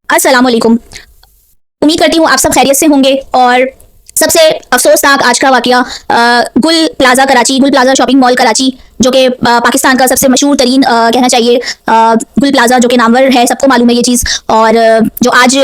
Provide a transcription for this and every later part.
अस्सलामुअलैकुम। उम्मीद करती हूँ आप सब खैरियत से होंगे। और सबसे अफसोसनाक आज का वाकया गुल प्लाजा कराची, गुल प्लाजा शॉपिंग मॉल कराची, जो कि पाकिस्तान का सबसे मशहूर तरीन कहना चाहिए गुल प्लाजा, जो कि नामवर है, सबको मालूम है ये चीज़। और जो आज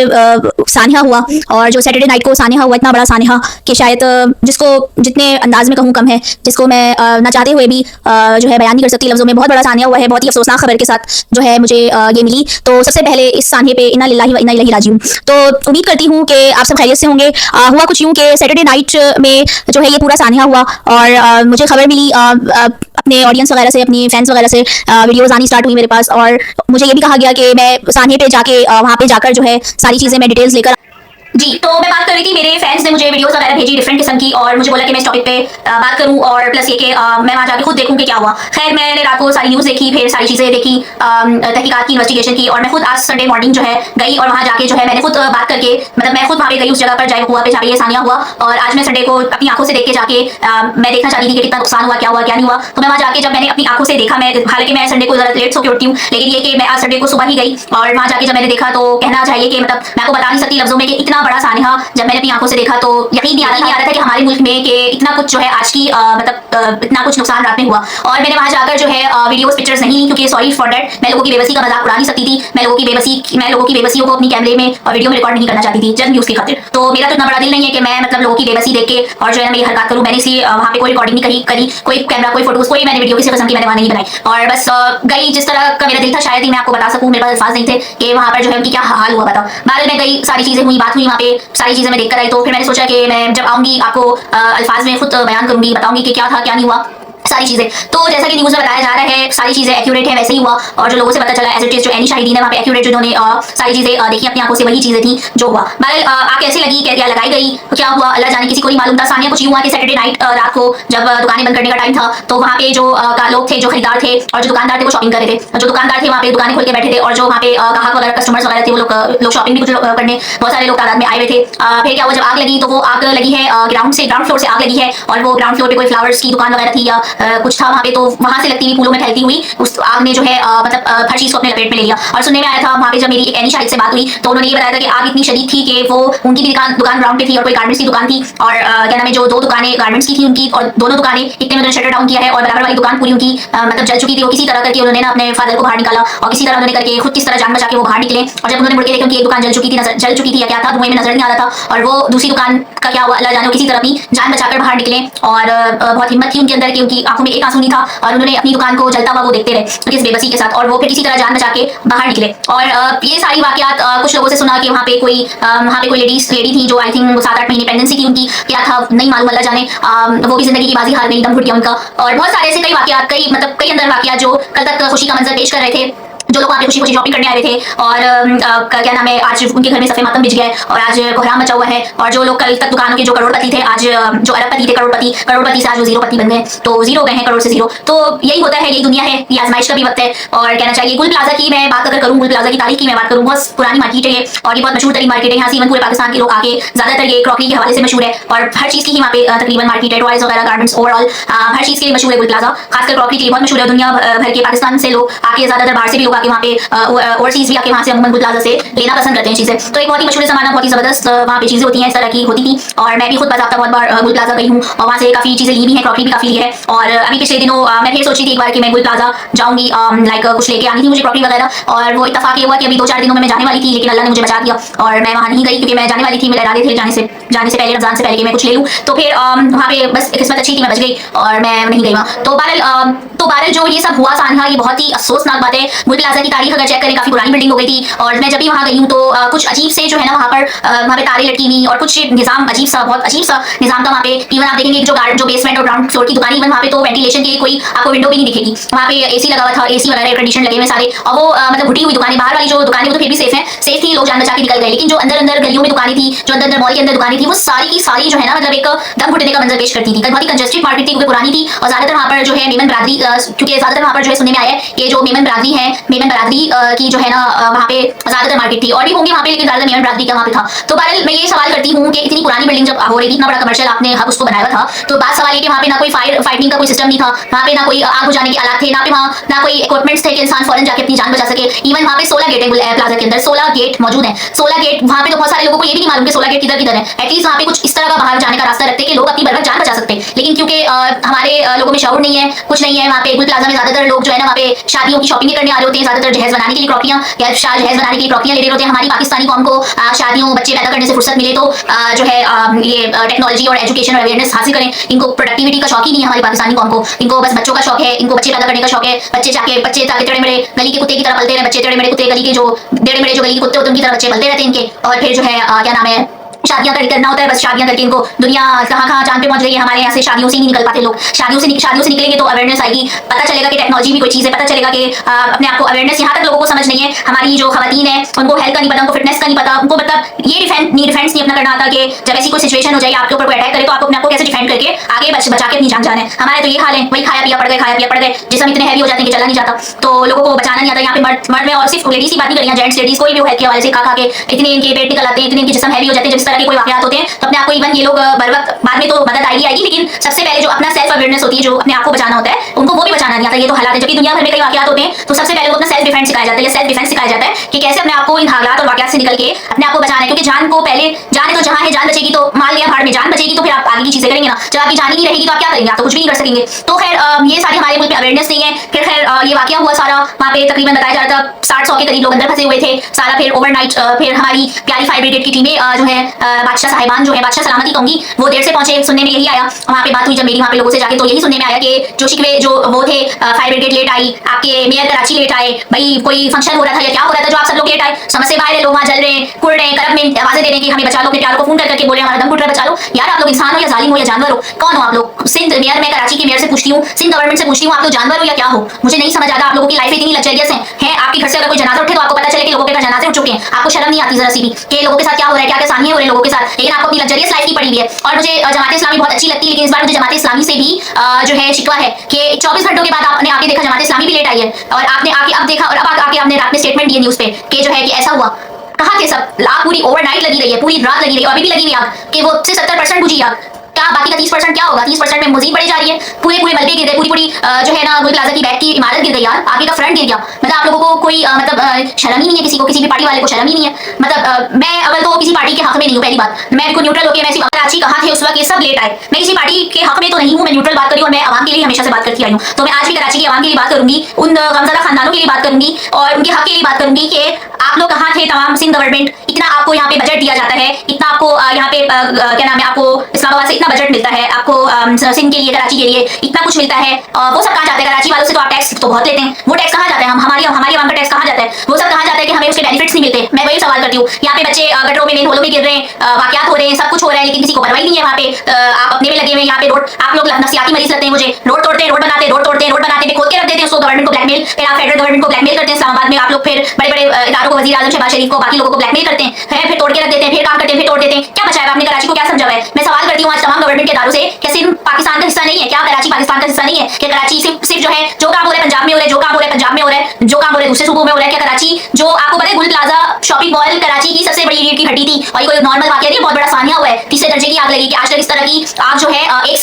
सानिया हुआ, और जो सैटरडे नाइट को सानिया हुआ, इतना बड़ा सानिया कि शायद जिसको जितने अंदाज में कहूँ कम है, जिसको मैं ना चाहते हुए भी जो है बयान नहीं कर सकती लफ्ज़ों में। बहुत बड़ा सानिया हुआ है, बहुत ही अफसोसनाक खबर के साथ जो है मुझे ये मिली। तो सबसे पहले इस सानिये पे इन्ना लिल्लाहि व इन्ना इलैहि राजिऊन। तो उम्मीद करती हूँ कि आप सब खैरियत से होंगे। हुआ कुछ यूँ कि सैटरडे नाइट में जो है ये पूरा सानिया हुआ, और मुझे खबर मिली अपने ऑडियंस वगैरह से, अपनी फैंस वगैरह से, वीडियोस आनी स्टार्ट हुई मेरे पास। और मुझे ये भी कहा गया कि मैं सानिया पे जाके वहाँ पे जाकर जो है सारी चीज़ें मैं डिटेल्स लेकर जी। तो मैं बात कर रही थी, मेरे फैंस ने मुझे वीडियोस वगैरह भेजी डिफरेंट किस्म की, और मुझे बोला कि मैं इस टॉपिक पे बात करूं, और प्लस ये कि मैं वहां जाके खुद देखूं कि क्या हुआ। खैर, मैंने रात को सारी न्यूज़ देखी, फिर सारी चीज़ें देखी, तहकीकात की, इन्वेस्टिगेशन की, और मैं खुद आज संडे मॉर्निंग जो है गई, और वहां जाके जो है मैंने खुद बात करके, मतलब मैं खुद वहां पे गई उस जगह पर, हुआ पे जहाँ पे ये सानिया हुआ। और आज मैं संडे को अपनी आंखों से देख के जाके मैं देखना चाहती थी कि कितना नुकसान हुआ, क्या हुआ, क्या नहीं हुआ। तो मैं वहां जाके जब मैंने अपनी आंखों से देखा, मैं हालांकि मैं संडे को जरा लेट सो के उठती हूँ, लेकिन ये कि मैं आज संडे को सुबह ही गई, और वहां जाके जब मैंने देखा तो कहना चाहिए कि मतलब मैं आपको बता नहीं सकती लफ्जों में कि इतना बड़ा सानिया जब मैंने अपनी आंखों से देखा तो यकीन नहीं आ रहा था कि हमारे मुल्क में कि इतना कुछ जो है आज की मतलब इतना कुछ नुकसान रात में हुआ। और मैंने वहां जाकर जो है वीडियोस पिक्चर्स नहीं ली, क्योंकि सॉरी फॉर दैट, मैं लोगों की बेबसी का मजाक उड़ा नहीं सकती थी। मैं लोगों की बेबसियों को अपनी कैमरे में और वीडियो में रिकॉर्ड नहीं करना चाहती थी, जब न्यूज़ की खातिर। तो मेरा तो इतना बड़ा दिल नहीं है कि मैं मतलब लोगों की बेबसी देख के और जो है मैं ये हरकत करूँ। मैंने इसलिए वहाँ पे कोई रिकॉर्डिंग नहीं करी, कोई कैमरा, कोई फोटोज, कोई मैंने वीडियो किसी किस्म की मैंने वहाँ नहीं बनाई, और बस गई। जिस तरह का मेरा दिल था शायद ही मैं आपको बता सकूँ, मेरे पास अल्फाज नहीं थे कि वहाँ पर जो है उनकी क्या हाल हुआ। बताओ, बाद में गई, सारी चीजें हुई, बात हुई, वहाँ पे सारी चीजें मैं देख कर आई। तो फिर मैंने सोचा कि मैं जब आऊंगी आपको अल्फाज में खुद बयान करूंगी, बताऊंगी कि क्या था, क्या नहीं हुआ, सारी चीजें। तो जैसा कि न्यूज़ में बताया जा रहा है, सारी चीजें एक्यूरेट है, वैसे ही हुआ। और जो लोगों से पता चला एज इट इज, जो एनी शाहिदीन है वहाँ पे एक्यूरेट, जिन्होंने सारी चीजें देखी अपनी आंखों से, वही चीजें थी जो हुआ। बहरहाल आग कैसे लगी, क्या लगाई गई, क्या हुआ, अल्लाह जाने, किसी को नहीं मालूम था। सानिया कुछ यूं हुआ कि सैटरडे नाइट रात को जब दुकानें बंद करने का टाइम था, तो वहाँ पे जो लोग थे, जो खरीदार थे और जो दुकानदार थे, वो शॉपिंग कर रहे थे। जो दुकानदार थे वहाँ पे दुकानें खोल के बैठे थे, और जो वहाँ पे ग्राहक वगैरह, कस्टमर्स वगैरह थे, वो लोग शॉपिंग भी कुछ करने बहुत सारे लोग तादाद में आए हुए थे। फिर क्या हुआ, जब आग लगी तो वो आग लगी है ग्राउंड फ्लोर से आग लगी है, और वो ग्राउंड फ्लोर पे कोई फ्लावर्स की दुकान वगैरह थी या कुछ था वहाँ पे। तो वहां से लगती हुई फूलों में फैलती हुई उस आग ने जो है मतलब हर चीज को अपने लपेट में ले लिया। और सुनने में आया था वहां पे, जब मेरी एक एनी शाहिद से बात हुई, तो उन्होंने ये बताया था कि आग इतनी शदीद थी कि वो उनकी भी दुकान ग्राउंड पे थी, और कोई गारमेंट्स की दुकान थी, और क्या नाम है, जो दो दुकानें गारमेंट्स की थी उनकी, और दोनों दुकानें इतने में उन्होंने शटर डाउन किया है, और बराबर वाली दुकान पूरी उनकी मतलब जल चुकी थी। वो किसी तरह करके उन्होंने ना अपने फादर को बाहर निकाला, और किसी तरह उन्होंने करके खुद किस तरह जान बचा के वो बाहर निकले। और जब उन्होंने मुड़ के देखा, उनकी एक दुकान जल चुकी थी या क्या था, धुएं में नजर नहीं आ रहा था, और वो दूसरी दुकान का क्या हुआ अल्लाह जाने, किसी तरह अपनी जान बचाकर बाहर निकले। और बहुत हिम्मत थी उनके अंदर कि उनकी आंखों में एक आंसू नहीं था, और उन्होंने अपनी दुकान को जलता हुआ वो देखते रहे किस बेबसी के साथ, और वो फिर किसी तरह जान बचा के बाहर निकले। और ये सारी वाकयात कुछ लोगों से सुना कि वहाँ पे कोई लेडी थी जो आई थिंक 7-8 महीने प्रेगनेंसी थी उनकी, क्या था नहीं मालूम, अल्लाह जाने। वो भी जिंदगी की बाजी हार गई, दम घुट गया उनका। और बहुत सारे ऐसे कई वाकयात, कई अंदर वाकयात जो कल तक खुशी का मंजर पेश कर रहे थे, जो लोग वहाँ पे खुशी खुशी शॉपिंग करने आए थे। और क्या नाम है, आज उनके घर में सफे मातम बिछ गया है, और आज कोहराम मचा हुआ है। और जो लोग कल तक दुकानों के जो करोड़पति थे, आज जो अरबपति थे, करोड़पति से आज वो जीरोपति बन गए, तो जीरो गए हैं, करोड़ से जीरो। तो यही होता है, यही दुनिया है, ये आजमाइश का भी वक्त है। और कहना चाहिए गुल प्लाजा की मैं बात अगर करूँ, गुल प्लाजा की तारीख की मैं बात करूँ, बहुत पुरानी मार्केट है ये, और ये बहुत मशहूर तरीन मार्केट है। यहाँ से पूरे पाकिस्तान के लोग आके, ज्यादातर ये क्रॉकरी के हवाले से मशहूर है, और हर चीज की ही वहाँ पे तकरीबन मार्केट है, टॉयज वगैरह, गारमेंट्स, ओवरऑल हर चीज के लिए मशहूर है गुल प्लाजा। खासकर क्रॉकरी के लिए बहुत मशहूर है। दुनिया भर के, पाकिस्तान से लोग आके, ज्यादातर बाहर से भी लोग आके वहाँ पे ओवरसीज भी आके वहाँ से अमूमन गुल प्लाजा से लेना पसंद करते हैं चीजें। तो एक बहुत ही मशहूर जमाना, बहुत ही जबरदस्त वहाँ पे चीजें होती हैं, इस तरह की होती थी। और मैं भी खुद बाज़ाब्ता बहुत बार गुल प्लाजा गई हूँ, और वहाँ से काफी चीजें ली भी हैं, क्रॉकरी भी काफी ली है। और अभी पिछले दिनों मैं फिर सोची थी एक बार कि मैं गुल प्लाजा जाऊंगी, लाइक कुछ लेके आनी थी मुझे क्रॉकरी वगैरह। और वो इत्तेफाक ये हुआ कि अभी 2-4 दिनों में मैं जाने वाली थी, लेकिन अल्लाह ने मुझे बचा दिया, और मैं वहाँ नहीं गई, क्योंकि मैं जाने वाली थी, मेरे इरादे थे जाने से पहले, रमजान से पहले कि मैं कुछ ले लूँ। तो फिर वहाँ पे बस किस्मत अच्छी थी, मैं बच गई, और मैं नहीं गई वहाँ। तो बहरहाल जो ये सब हुआ सानिया, ये बहुत ही अफसोसनाक बात है। गुल प्लाजा की तारीख अगर चेक करें, काफी पुरानी बिल्डिंग हो गई थी। और मैं जब भी वहाँ गई हूँ तो कुछ अजीब से जो है ना वहाँ पे तारे लटकी हुई, और कुछ निजाम अजीब सा, बहुत अजीब सा निजाम था वहाँ पे। इवन आप देखेंगे जो बेसमेंट और ग्राउंड फ्लोर की दुकान, इवन वहाँ पे तो वेंटिलेशन के लिए कोई आपको विंडो भी नहीं दिखेगी। वहाँ पे एसी लगा हुआ था, एसी वगैरह एयर कंडीशन लगे हुए सारे, और वो मतलब घुटी हुई दुकानें। बाहर वाली जो दुकानें वो तो फिर भी सेफ थी, लोग जान बचा के निकल गए, लेकिन जो अंदर अंदर गलियों में दुकानें थी, जो अंदर मॉल के अंदर दुकानें थी, वो सारी की सारी जो है ना मतलब एक दम घुटने का मंजर पेश करती थी। बहुत ही कंजेस्टेड मार्केट थी, क्योंकि पुरानी थी, और ज्यादातर वहाँ पर जो है मेमन बरादरी, क्योंकि ज्यादातर वहाँ पर जो है सुनने में आया है कि जो मेमन बरादरी है, मेमन बरादरी की जो है ना वहाँ पे ज्यादातर मार्केट थी, और भी होंगे वहाँ पे, लेकिन ज्यादातर मेमन बरादरी का वहाँ पे था। तो बहरहाल मैं ये सवाल करती हूँ कि इतनी पुरानी बिल्डिंग जब हो रही थी, इतना बड़ा कमर्शियल आपने हब उसको बनाया था, तो बात सवाल ये कि वहाँ पे ना कोई फाइटिंग का कोई सिस्टम नहीं था, वहाँ पे ना कोई आग बुझाने के आलात थे, ना पे वहाँ ना कोई इक्विपमेंट्स थे कि इंसान फौरन जाके अपनी जान बचा सके। इवन वहाँ पे 16 गेट है प्लाजा के अंदर, 16 गेट मौजूद है। 16 गेट वहाँ पे तो बहुत सारे लोगों को ये भी नहीं मालूम कि 16 गेट किधर किधर है। एटलीस्ट वहाँ पे कुछ इस तरह का बाहर जाने का रास्ता रखते कि लोग अपनी बर्बाद जान बचा सकते। लेकिन क्योंकि हमारे लोगों में शऊर नहीं है, कुछ नहीं है, वहाँ पे गुल प्लाजा में ज्यादातर लोग जो है ना वहाँ पे शादियों की शॉपिंग करने आ रहे होते हैं, ज्यादातर जहेज बनाने के लिए क्रॉकरियां या जहेज बनाने के लिए क्रॉकरियां ले रहे होते हैं। हमारी पाकिस्तानी कौम को शादियों बच्चे पैदा करने से फुर्सत मिले तो जो है ये टेक्नोलॉजी और एजुकेशन और अवेयरनेस हासिल करें। इनको प्रोडक्टिविटी का शौक ही नहीं है हमारी पाकिस्तानी कौम को, इनको बस बच्चों का शौक है, इनको बच्चे पैदा करने का शौक है। बच्चे जाके टेढ़े मेढ़े गली के कुत्ते की तरह पलते रहे, बच्चे टेढ़े मेढ़े कुत्ते गली के जो टेढ़े मेढ़े जो गली के कुत्ते होते हैं उनकी तरह बच्चे पलते रहते हैं इनके। और फिर जो है क्या नाम है, शादियां करना होता है, बस शादियां करके इनको दुनिया कहाँ चांद पे पहुंच गई है। हमारे यहाँ से शादियों से ही नहीं निकल पाते लोग। शादियों से निकलेंगे तो अवेयरनेस आएगी, पता चलेगा कि टेक्नोलॉजी भी कोई चीज़ है, पता चलेगा कि अपने आप को अवेयरनेस यहाँ तक लोगों को समझ नहीं है। हमारी जो खवातीन है उनको हेल्थ का नहीं पता, उनको फिटनेस का नहीं पता, उनको मतलब ये डिफेंस नहीं अपना करना आता कि जब ऐसी कोई सिचुएशन हो जाए आपके ऊपर कोई अटैक करे तो आपको अपने आप को कैसे डिफेंड करके आगे बचा के अपनी जान जाना है। हमारे तो ये हाल है, वही खाया पिया पड़ गए, जिसम इतने हैवी हो जाते हैं कि चला नहीं जाता, तो लोगों को बचाना नहीं आता। यहाँ पे मर्द में और सिर्फ लेडीज की बात नहीं कर रही है, जेंट्स लेडीज कोई भी हेल्थ के हवाले से खा के इतने इनके पेट निकल आते हैं, इतने इनके जिसम हैवी हो जाते हैं। जब इस तरह के कोई वाकयात होते हैं तो अपने आप को इवन ये लोग बर वक्त बाद में तो मदद आएगी, लेकिन सबसे पहले जो अपना सेल्फ अवेयरनेस होती है, जो अपने आप को बचाना होता है, उनको वो भी बचाना नहीं आता। ये तो हालात है, जबकि दुनिया भर में कई वाकयात होते हैं तो सबसे पहले वो अपना सेल्फ डिफेंस सिखाया जाता है, या सेल्फ डिफेंस सिखाया जाता है कि कैसे अपने आप को इन हालात और वाकयात से निकल के अपने आप को बचाना है। क्योंकि जान को पहले जान है तो जहां है, जान बचेगी तो मान लिया भाड़ में, जान बचेगी तो फिर आप आगे की चीजें करेंगे ना। जब आपकी जान ही नहीं रहेगी तो आप क्या करेंगे, आप तो कुछ भी नहीं कर सकेंगे। तो खैर ये सारी हमारे मुल्क में अवेयरनेस नहीं है। फिर खैर ये वाकया हुआ सारा, वहाँ पे तकरीबन बताया जा रहा था 60-100 के करीब लोग अंदर फंसे हुए थे सारा। फिर ओवरनाइट फिर हमारी प्यारी फायर ब्रिगेड की टीमें जो है बादशाह साहिबान जो है, बादशाह सलामती कहूंगी, वो देर से पहुंचे। सुनने में यही आया, वहाँ पे बात हुई जब मेरी वहाँ पे लोगों से जाके, तो यही सुनने में आया कि जो शिकवे जो वो थे, फायर ब्रिगेड लेट आई, आपके मेयर कराची लेट आए, भाई कोई फंक्शन हो रहा था या क्या हो रहा था जो आप सब लोग लेट आए, समझ से बाहर है, लोग वहाँ जल रहे हैं, कुड़ रहे हैं, करब में आवाजें दे रहे हैं कि हमें बचा लो, अपने प्यार को फोन करके बोले हमारा दम घुट रहा है, बचा लो। यार आप लोग इंसान हो या जालिम हो या जानवर हो, कौन हो आप लोग? सिंध मेयर, मैं कराची के मेयर से पूछती हूँ, सिंध गवर्नमेंट से पूछती हूँ, आप लोग जानवर हो या क्या हो? मुझे नहीं समझ आता। आप लोगों की लाइफ इतनी लग्जरियस है, आपके घर से अगर कोई जनाजा उठे तो आपको पता चले कि लोगों के घर जनाजे उठ चुके हैं, आपको शर्म नहीं आती जरा सी भी कि लोगों के साथ क्या हो रहा है, क्या क्या सानियां हो रही है लोगों के साथ, लेकिन आपको अपनी लग्जरियस लाइफ की पड़ी हुई है। और मुझे जमात इस्लामी बहुत अच्छी लगती है, लेकिन इस बार मुझे जमात इस्लामी से भी जो है शिकवा है कि 24 घंटों के बाद आपने आके देखा जमात इस्लामी भी लेट आई है, और आपने आके अब देखा और अब आके आपने रात में स्टेटमेंट दिए न्यूज़ पे कि जो है कि ऐसा हुआ। कहाँ थे सब? आग पूरी ओवरनाइट लगी रही है, पूरी रात लगी रही है, अभी भी लगी हुई आग कि वो सिर्फ 70% बुझी आग। क्या बाकी का 30% क्या होगा? 30% में मजीद बढ़ी जा रही है, पूरे मलबे गिर गए, पूरी जो है ना गुल प्लाजा की बैक की इमारत गिर गई यार, आगे का फ्रंट गिर गया। मतलब आप लोगों को कोई मतलब शर्म ही नहीं है, किसी को, किसी भी पार्टी वाले को शर्म ही नहीं है। मतलब मैं अगर तो किसी पार्टी के हक में नहीं हूँ, पहली बात मैं बिल्कुल न्यूट्रल होकर, मैं सिर्फ कराची कहाँ थे उस वक्त ये सब लेट आए, मैं किसी पार्टी के हक में तो नहीं हूँ, मैं न्यूट्रल बात करी और मैं आवाम के लिए हमेशा से बात करती आई हूँ। तो मैं आज भी कराची की आवाम के लिए बात करूंगी, उन गमज़दा खानदानों के लिए बात करूंगी और उनके हक के लिए बात करूंगी कि आप लोग कहाँ थे तमाम सिंध गवर्नमेंट। इतना आपको यहाँ पे बजट दिया जाता है, इतना आपको यहाँ पे क्या नाम है, आपको इस्लामाबाद से इतना बजट मिलता है, आपको सिंध के लिए, कराची के लिए इतना कुछ मिलता है, वो सब कहाँ जाता है? कराची वालों से तो आप टैक्स तो बहुत लेते हैं, वो टैक्स कहाँ जाता है? हमारी आवाम का टैक्स कहाँ जाता है? वो सब कहाँ जाता है कि हमें उसके बेनिफिट्स नहीं मिलते? मैं वही सवाल करती हूँ। यहाँ पे बच्चे गटरों में, मेन होलों में गिर रहे हैं, वाकयात हो रहे हैं, सब कुछ हो रहा है, लेकिन किसी को परवाही नहीं है। वहाँ पे आप अपने में लगे हुए, यहाँ पे रोड, आप लोग नफसियाती मरीज लगते हैं मुझे, रोड तोड़ते हैं, रोड बनाते हैं, रोड तोड़ते हैं, रोड बनाते हैं, खोद के रख देते हैं उसको, गवर्नमेंट को ब्लैकमेल, फिर आप फेडरल गवर्नमेंट को ब्लैकमेल करते हैं। इस्लामाबाद में आप लोग फिर बड़े बड़े इदारों को, वज़ीर आज़म शहबाज शरीफ को, बाकी लोगों को ब्लैकमेल करते हैं, फिर तोड़ के रख देते हैं, फिर काम करते हैं, फिर तोड़ देते हैं। क्या बचाया आपने? कराची को क्या समझा है? मैं सवाल करती हूँ आज तमाम गवर्नमेंट के इदारों से, क्या सिर्फ पाकिस्तान का हिस्सा नहीं है? क्या कराची पाकिस्तान का हिस्सा नहीं है? कि कराची सिर्फ जो है जो काम हो रहा है पंजाब में हो रहा है, जो काम हो रहा है पंजाब में हो रहा है, जो काम हो रहा है दूसरे सूबों में हो रहा है? क्या कराची, जो आपको पता है गुल प्लाजा शॉपिंग मॉल कराची की सबसे बड़ी रीढ़ की हड्डी थी, और ये कोई नॉर्मल वाकया नहीं, बहुत बड़ा सानिया हुआ है। तीसरे दर्जे की आग लगी कि आज तक इस तरह की आग जो है एक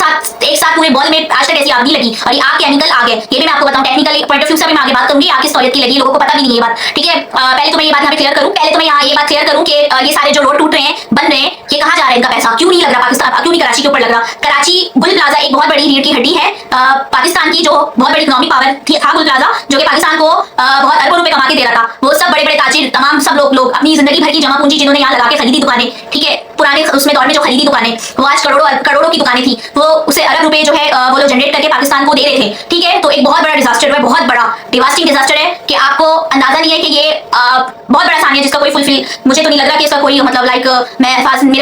साथ पूरे मॉल में आज तक ऐसी आग नहीं लगी, और ये आग केमिकल आग है। ये भी मैं आपको बताऊं, टेक्निकल पॉइंट ऑफ व्यू से भी मैं आगे बात करूंगी आग किस तौलियत की लगी, लोगों को पता भी नहीं है ये बात, ठीक है। पहले तो मैं ये बात यहाँ पे क्लियर करूं, पहले तो मैं यहाँ ये बात क्लियर करूं कि ये सारे जो रोड टूट रहे हैं, बन रहे हैं, ये कहाँ जा रहे हैं? इनका पैसा क्यों नहीं लग रहा पाकिस्तान, क्यों नहीं कराची के ऊपर लग रहा? कराची गुल प्लाजा एक बहुत बड़ी रीढ़ की हड्डी है, पाकिस्तान की जो बहुत बड़ी इकोनॉमिक पावर था गुल प्लाजा, जो कि पाकिस्तान को बहुत अरबों रुपए कमा के दे रहा था। वो सब बड़े बड़े ताजिर, तमाम सब लोग अपनी जिंदगी भर की जमा पूंजी जिन्होंने यहाँ लगा के खरीदी दुकानें, ठीक है, पुराने उसमें दौर में जो खरीदी दुकानें, वो आज करोड़ों की दुकानें थी, वो उसे अरब रुपए जो है वो लोग जनरेट करके पाकिस्तान को दे रहे थे, ठीक है। तो एक बहुत बड़ा डिजास्टर है, बहुत बड़ा डिवास्टिंग डिजास्टर है कि आपको अंदाजा नहीं है कि ये बहुत बड़ा सानिया जिसका कोई फुलफिल, मुझे तो नहीं लग रहा कि इसका कोई मतलब लाइक मैं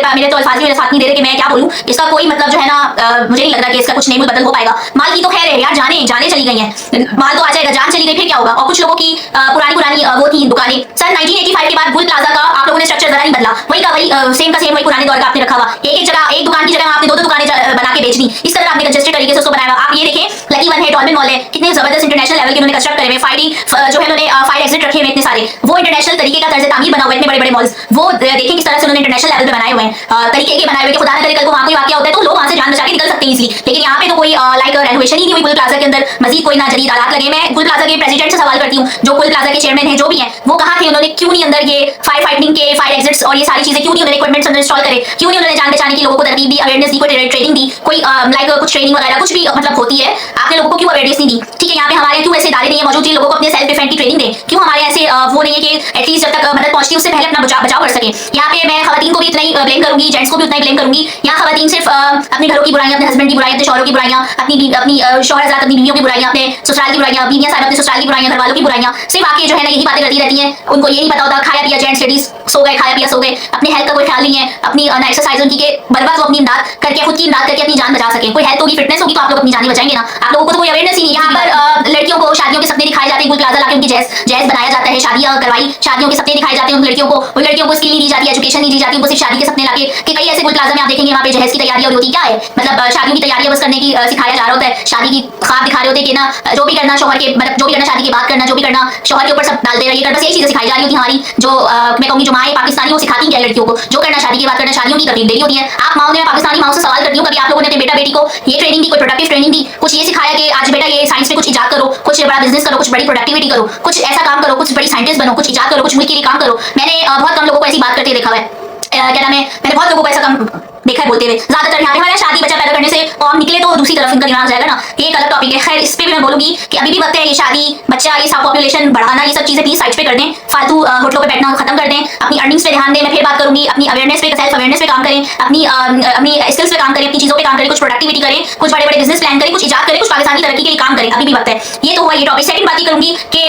मेरे तो अल्फाज मेरे साथ नहीं दे रहे कि मैं क्या बोलूं, इसका कोई मतलब जो है ना मुझे नहीं लग रहा कि इसका कुछ नेमुल बदल हो पाएगा। माल की तो खैर है यार, जाने चली गई हैं, माल तो आ जाएगा, जान चली गई फिर क्या होगा? और कुछ लोगों की पुरानी वो थी दुकानें। सन 1985 के बाद गुल प्लाजा का आप लोगों ने स्ट्रक्चर जरा नहीं बदला, वही का वही, सेम का सेम, वही पुराने दौर का आपने रखा हुआ, एक जगह एक दुकान की जगह आपने दो दुकानें बना के बेच दी, इस तरह आपने कंजेस्टेड तरीके से उसको बनाया। आप ये देखें लकी वन है, डॉल्बिन मॉल है, कितने जबरदस्त इंटरनेशनल लेवल के उन्होंने कंस्ट्रक्ट करे हुए, फाइटिंग जो है उन्होंने फायर एग्जिट रखे हुए इतने सारे, वो इंटरनेशनल तरीके का तर्ज तामीर बना हुआ है, इतने बड़े बड़े मॉल्स, वो देखें किस तरह से उन्होंने इंटरनेशनल लेवल पे बनाए हुए हैं, तरीके के बनाए हुए कि खुदा न करे कल को वहां कोई वाकया होता है तो लोग वहां से जान बचा के निकल सकते हैं इजीली। लेकिन यहाँ पे तो कोई लाइक रेनोवेशन ही नहीं हुई गुल प्लाजा के अंदर, मजीद कोई ना जदीद आलात लगे। मैं गुल प्लाजा के प्रेसिडेंट से सवाल करती हूँ, जो गुल प्लाजा के चेयरमैन है जो भी है, वो कहाँ थे? उन्होंने क्यों नहीं अंदर ये फायर फाइटिंग के फायर एग्जिट्स और ये सारी चीजें क्यों नहीं उन्होंने इक्विपमेंट्स अंदर इंस्टॉल करे? क्यों नहीं उन्होंने जान बचाने की लोगों को तरतीब दी, अवेयरनेस दी, कोई ट्रेनिंग दी, कोई लाइक कुछ ट्रेनिंग वगैरह कुछ भी मतलब होती है, आपने लोगों को क्यों अवेयरनेस नहीं दी? ठीक है, यहाँ पे हमारे क्यों ऐसे इदारे नहीं है मौजूद जो लोगों को अपने सेल्फ डिफेंस की ट्रेनिंग दें? क्यों हमारे ऐसे वो नहीं है कि एटलीस्ट जब तक मदद पहुंचती है उससे पहले अपना बचाव कर सके? यहाँ पे मैं खवातीन को भी इतना ही ब्लेम करूंगी, जेंट्स को भी उतना ही ब्लेम करूंगी। यहाँ खवातीन सिर्फ अपने घरों की बुराइयां, अपने हस्बैंड की बुराइयां, अपने शौहरों की बुराइयां, अपनी शौहर हज़रात अपनी बीवियों की बुराइयां, अपने ससुराल की बुराइयां, बीवियां साहब अपने ससुराल की बुराइयां, घर वालों की बुराइयां, सिर्फ आके जो है ना यही बातें करती रहती हैं। उनको ये नहीं पता होता खाया पिया, जेंट्स लेडीज सो गए, खाया पिया सो गए, अपने हेल्थ का कोई ख्याल नहीं है, अपनी एक्सरसाइज उनकी के बर्बाद वो अपनी इमदाद करके खुद की इमदाद करके अपनी जान बचा सके। कोई हेल्थ होगी, फिटनेस होगी तो आप लोग अपनी जान बचाएंगे ना। आप लोगों को तो कोई अवेयरनेस ही नहीं। यहाँ पर लड़कियों को शादियों के सपने दिखाए जाते हैं, गुल प्लाजा लाके उनकी जहेज बनाया जाता है, शादियां करवाई, शादियों के सपने दिखाए जाते हैं उन लड़कियों को स्किल नहीं दी जाती, एजुकेशन नहीं दी जाती, उनको सिर्फ शादी के सपने लाके कि कई ऐसे गुल प्लाजा में आप देखेंगे वहाँ पे जहेज की तैयारी होती क्या है, मतलब शादियों की तैयारी बस करने की सिखाया जा रहा होता है, शादी की ख्वाब दिखा रहे होते हैं कि ना जो भी करना शौहर के मतलब जो भी करना शादी की बात करना, जो भी करना शौहर के ऊपर सब डालते रहिए कर, बस यही चीजें सिखाई जा रही होती है हमारी जो मैं कहूंगी जो माएँ पाकिस्तानी वो सिखाती हैं लड़कियों को, जो करना शादी की बात करना, शादियों की तरतीब देनी होती है। आप माओ ने पाकिस्तानी माओ से सवाल करती हूँ, कभी आप लोगों ने अपने बेटा बेटी को ये ट्रेनिंग दी, कोई प्रोडक्टिव ट्रेनिंग दी, कुछ ये सिखाया कि आज बेटा ये साइंस में कुछ इजाद करो, कुछ बड़ा बिजनेस करो, कुछ बड़ी प्रोडक्टिविटी करो, कुछ ऐसा काम करो, कुछ बड़ी साइंटिस्ट बनो, कुछ इजाद करो, कुछ मुल्क के लिए काम करो? मैंने बहुत कम लोगों को ऐसी बात करते देखा है, क्या नाम है, मैंने बहुत लोगों को ऐसा कम देखा है बोलते हुए। ज्यादातर यहाँ पे हमारे शादी बच्चा पैदा करने से कौम निकले तो दूसरी तरफ इनका दिमाग जाएगा ना, ये एक अलग टॉपिक है। खैर इस पे भी मैं बोलूंगी कि अभी भी वक्त है, ये शादी बच्चा ये सब पॉपुलेशन बढ़ाना ये सब चीजें प्लीज साइड पे कर दें, फालतू होटलों पे बैठना खत्म कर दें, अपनी अर्निंग्स पे ध्यान दें। मैं फिर बात करूंगी, अपनी अवेयरनेस पे, सेल्फ अवेयरनेस पे काम करें, अपनी स्किल्स पे काम करें, अपनी चीजों पे काम करें, कुछ प्रोडक्टिविटी करें, कुछ बड़े बड़े बिजनेस प्लान करें, कुछ इजाद करें, कुछ पाकिस्तानी तरक्की के लिए काम करें। अभी भी वक्त है। ये तो हुआ ये टॉपिक। सेकंड बात करूंगी कि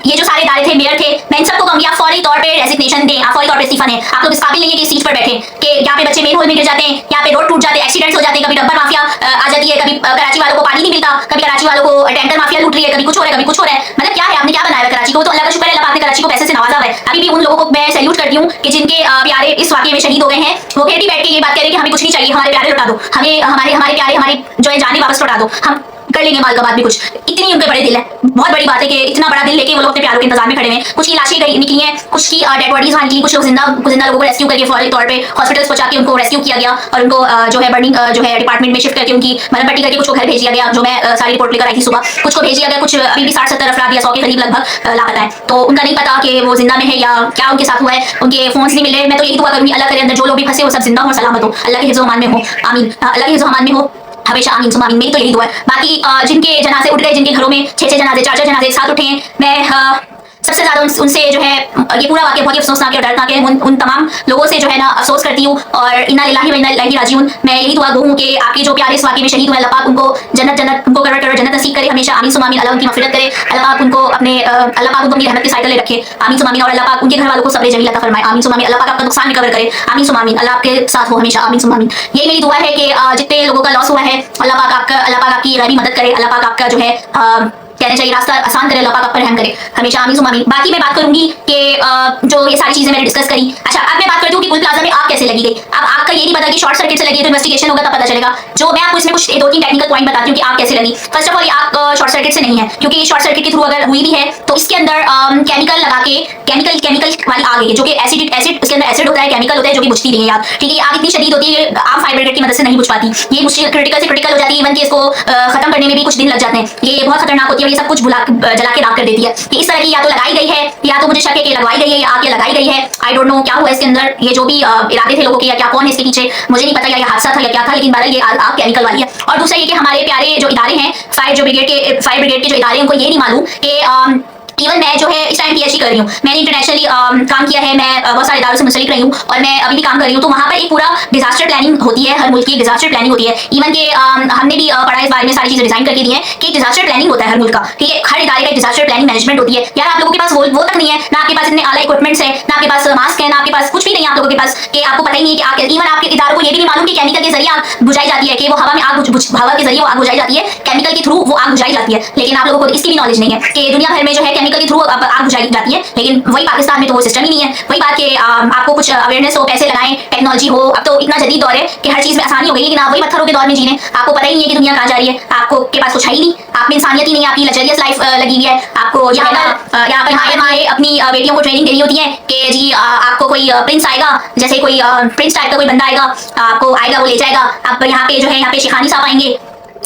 ये जो सारे इदारे थे, मेयर थे, मैं इन सबको कहूंगी आप फौरी तौर पे रेजिग्नेशन दें, आप फौरी तौर पे इस्तीफा दें। आप लोग इस काबिल नहीं है कि इस सीट पर बैठे कि यहाँ पे बच्चे मेन होल में गिर जाते हैं, यहाँ पे रोड टूट जाते हैं, एक्सीडेंट्स हो जाते हैं, कभी डब्बर माफिया आ जाती है, कभी कराची वालों को पानी नहीं मिलता, कभी कराची वालों को टैंकर माफिया लूट रही है, कभी कुछ हो रहा है, कभी कुछ हो रहा है। मतलब क्या है, आपने क्या बनाया है कराची को? तो अल्लाह का शुक्र है, अल्लाह पाक ने कराची को पैसे से नवाजा है। अभी भी उन लोगों को मैं सैल्यूट करती हूँ कि जिनके प्यारे इस वाकये में शहीद हो गए हैं, वो फिर भी बैठ के ये बात कह रहे हैं कि हमें कुछ नहीं चाहिए, हमारे प्यारे लौटा दो, हमें हमारे प्यारे हमारी जो है जाने वापस लौटा दो, हम कर लेंगे माल का बाद भी कुछ। इतनी उनके बड़े दिल है, बहुत बड़ी बात है कि इतना बड़ा दिल लेके वो लोग अपने प्यारों के इंतजार में खड़े हैं। कुछ की लाशें निकली हैं, कुछ की डेड बॉडीज वहां निकली, कुछ लोग जिंदा लोगों को रेस्क्यू करके फौरी तौर पे हॉस्पिटल्स पहुंचा के उनको रेस्क्यू किया गया और उनको जो है बर्निंग जो है डिपार्टमेंट में शिफ्ट करके उनकी मरहम पट्टी करके कुछ को घर भेज दिया गया, जो मैं सारी रिपोर्ट लेकर आई थी सुबह। कुछ को भेज दिया गया, कुछ अभी भी 60-70 अफराद या 100 के करीब लगभग लापता है, तो उनका नहीं पता कि वो जिंदा में है या क्या उनके साथ हुआ है, उनके फोन नहीं मिले। मैं तो यही दुआ करूंगी अल्लाह करे अंदर जो लोग भी फंसे वो सब जिंदा हो, सलामत हो, अल्लाह के हिफ्ज़ व अमान में हो, आमीन। अल्लाह के हिफ्ज़ व अमान में हो हमेशा, आमीन सुमा आमीन। मेरी तो यही दुआ है। बाकी जिनके जनाजे उठ गए, जिनके घरों में 6-6 जनाजे 4-4 जनाजे एक साथ उठे हैं, मैं सबसे ज्यादा उनसे जो है ये पूरा वाकया बहुत ही अफसोसनाक और दर्दनाक है। उन तमाम लोगों से जो है ना अफसोस करती हूँ और इन्ना लिल्लाहि व इन्ना इलैहि राजिऊन। मैं यही दुआ गो हूँ कि आपके जो प्यारे इस वाकये में शहीद हुए, अल्लाह पाक उनको जन्नत उनको करवट जन्नत नसीब करे हमेशा, आमीन सुमा आमीन। अल्लाह उनकी मग़फ़िरत करे, अल्लाह पाक उनको अपनी रहमत के साइकिल रखे, आमीन सुमा आमीन। और अल्लाह पाक उनके घर वालों को सब्र जमील अता फरमाए, आमीन सुमा आमीन। अल्लाह पाक आपका नुकसान रिकवर करे, आमीन सुमा आमीन। अल्लाह आपके साथ हो हमेशा, आमीन सुमा आमीन। यही मेरी दुआ है कि जितने लोगों का लॉस हुआ है, अल्लाह पाक आपकी गैबी मदद करे, अल्लाह पाक आपका जो है कहना चाहिए रास्ता आसान करे, अल्लाह पाक आप पर रहम करे हमेशा, आमीन सुमा आमीन। बाकी मैं बात करूंगी कि जो ये सारी चीजें मैंने डिस्कस करी। अच्छा, अब मैं बात करती हूँ कि गुल प्लाजा में आग कैसे लगी गई। अब आग का ये नहीं पता कि शॉर्ट सर्किट से लगी है, तो इन्वेस्टिगेशन होगा तब पता चलेगा। जो मैं आपको इसमें कुछ 2-3 टेक्निकल पॉइंट बताती हूँ कि आग कैसे लगी। फर्स्ट ऑफ ऑल, ये आग शॉर्ट सर्किट से नहीं है, क्योंकि शॉर्ट सर्किट के थ्रू अगर हुई भी है तो इसके अंदर केमिकल लगा के केमिकल वाली आग है, जो कि एसिड इसके अंदर एसिड होता है, केमिकल होता है जो कि बुझती नहीं है आग। ठीक है, ये आग इतनी शदीद होती है आम फायर ब्रिगेड की मदद से नहीं बुझ पाती, ये मुश्किल क्रिटिकल से क्रिटिकल हो जाती है, इवन कि इसको खत्म करने में भी कुछ दिन लग जाते हैं। ये बहुत खतरनाक होती है और ये सब कुछ जला के राख कर देती है। कि इस तरह की या तो लगाई गई है, या तो मुझे शक है कि लगवाई गई है, या आग लगाई गई है। आई डोंट नो क्या हुआ इसके अंदर, ये जो भी इरादे थे लोगों के या क्या कौन है इसके पीछे मुझे नहीं पता, या ये हादसा था या क्या था, लेकिन बहरहाल ये आग केमिकल वाली है। और दूसरा ये कि हमारे प्यारे जो इदारे हैं फायर ब्रिगेड के जो इदारे हैं, उनको ये नहीं मालूम कि इवन मैं जो है इस टाइम पीएचडी कर रही हूँ, मैंने इंटरनेशनली काम किया है, मैं बहुत सारे इदारों से मुंसलिक रही हूँ और मैं अभी भी काम कर रही हूँ। तो वहाँ पर एक पूरा डिजास्टर प्लानिंग होती है, हर मुल्क की डिजास्टर प्लानिंग होती है। इवन के हमने भी पढ़ा इस बारे में, सारी चीजें डिजाइन करके दी है कि डिजास्टर प्लानिंग होता है हर मुल्क का। ठीक है, हर इदारे का डिजास्टर प्लानिंग मैनेजमेंट होती है। यार आप लोगों के पास वो तक नहीं है ना, आपके पास इतने आला इक्विपमेंट्स है ना, आपके पास मास्क है ना, आपके पास कुछ भी नहीं है आप लोगों के पास, कि आपको पता ही नहीं है कि इवन आपके इदारों को ये भी नहीं मालूम कि केमिकल के जरिए आग बुझाई जाती है, कि वो हवा में आग हवा के जरिए वो आग बुझाई जाती है, केमिकल के थ्रू वो आग बुझाई जाती है। लेकिन आप लोगों को इसकी भी नॉलेज नहीं है कि दुनिया भर में जो है केमिकल के थ्रू आग बुझाई जाती है, लेकिन वही पाकिस्तान में तो वो सिस्टम ही नहीं है। वही बात कि आपको कुछ अवेयरनेस हो, पैसे लगाएं, टेक्नोलॉजी हो। अब तो इतना जदीद दौर है कि हर चीज में आसानी हो गई, लेकिन आप वही पत्थरों के दौर में जी रहे हैं। आपको पता ही नहीं है कि दुनिया कहाँ जा रही है, आपको के पास कुछ है ही नहीं, आप में इंसानियत ही नहीं है, आपकी लग्जरियस लाइफ लगी हुई है। आपको यहाँ पर माए अपनी बेटियों को ट्रेनिंग देनी होती है कि जी आपको कोई प्रिंस आएगा, जैसे कोई प्रिंस टाइप का कोई बंदा आएगा, आपको आएगा, वो ले जाएगा। अब यहाँ पे जो है, यहाँ पे शेखानी साहब आएंगे,